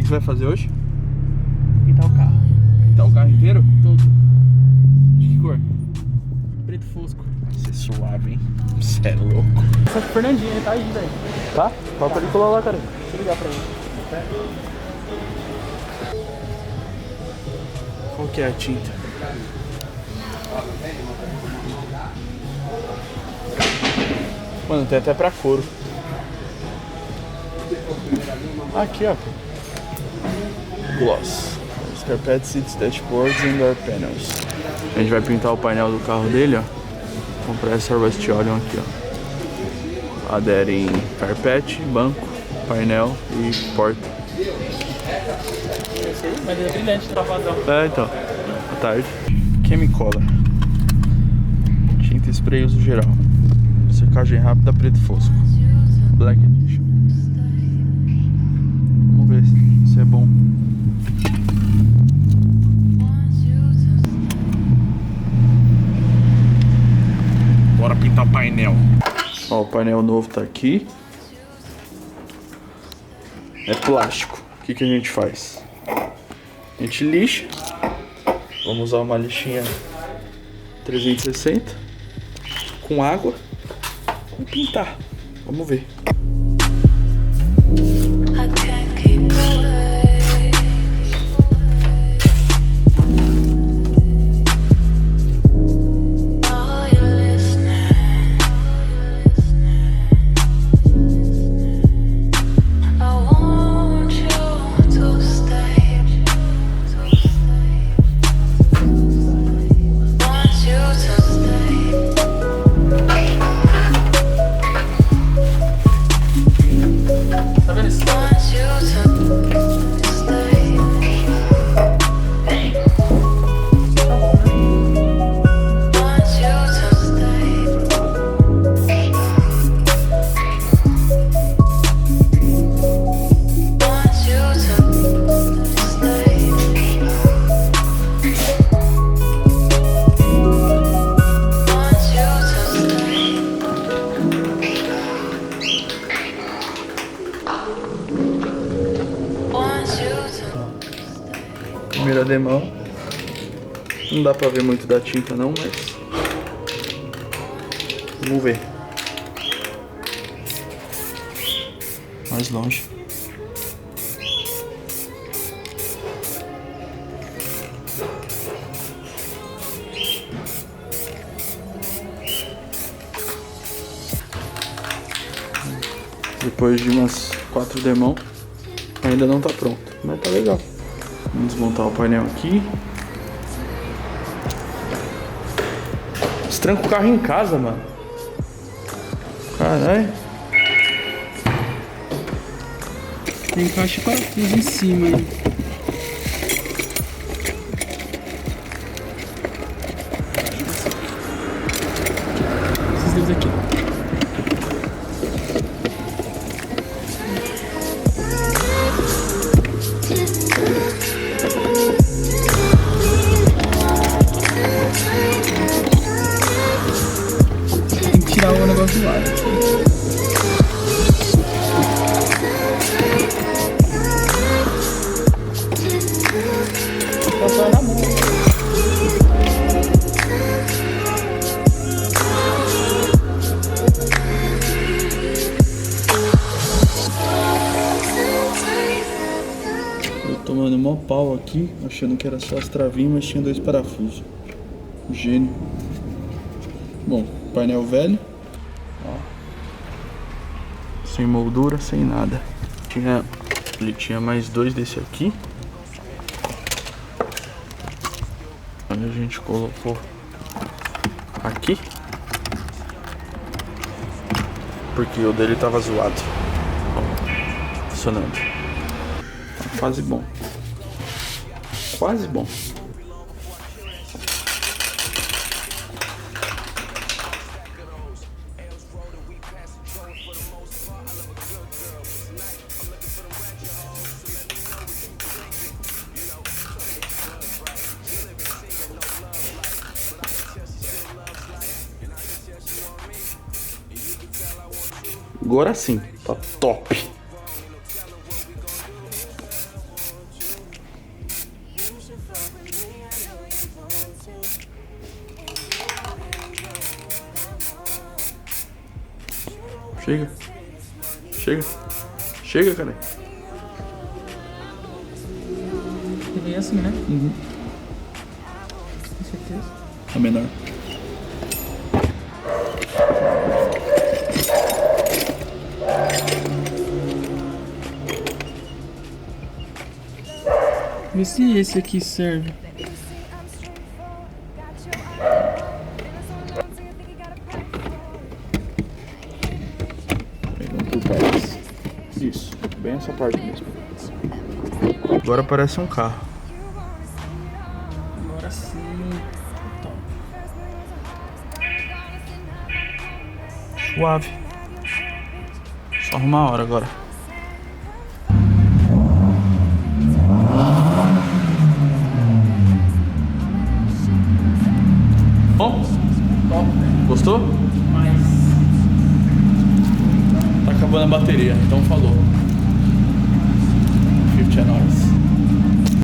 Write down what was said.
que você vai fazer hoje? Pintar o carro. Pintar o carro inteiro? Todo. De que cor? Preto fosco. Você é suave, hein? Você é louco. Só que o Fernandinho, ele tá aí, velho. Tá? Falta ele colar lá, cara. Deixa eu ligar pra ele. Qual que é a tinta? Mano, tem até pra couro. Aqui, ó. Gloss. Carpet seats, dashboards and door panels. A gente vai pintar o painel do carro dele, ó. Compressor rust oleum aqui, ó. Aderem carpete, banco, painel e porta. Eu sei, mas é brilhante, travadão. É, então. Boa tarde. Chemicola. Tinta spray uso geral. Secagem rápida, preto fosco. Black Edition. Vamos ver se é bom. Bora pintar o painel. Ó, o painel novo tá aqui. É plástico. O que a gente faz? A gente lixa. Vamos usar uma lixinha 360 com água e pintar. Vamos ver. Primeira demão. Não dá pra ver muito da tinta não, mas vamos ver. Mais longe. Depois de umas 4 demão, ainda não tá pronto, mas tá legal. Vamos desmontar o painel aqui. Tranca o carro em casa, mano. Caralho. Tem caixa de parafuso em cima aí. Esses dois aqui. Tirar o negócio do ar. Passar na mão. Eu tomando mó pau aqui, achando que era só as travinhas, mas tinha 2 parafusos. Gênio. Bom, painel velho. Ó. Sem moldura, sem nada. Ele tinha mais 2 desse aqui. Aí a gente colocou aqui. Porque o dele tava zoado. Ó, funcionando. Tá quase bom. Quase bom. Agora sim, tá top. Chega. Chega. Chega, cara. Ele é assim, né? Uhum. Com certeza. A menor. Vê se esse aqui serve. Pegando por partes. Isso, bem essa parte mesmo. Agora parece um carro. Agora sim. Top. Suave. Só arrumar a hora agora. Bom? Top, né? Gostou? Mas... Tá acabando a bateria, então falou. 50 é nóis.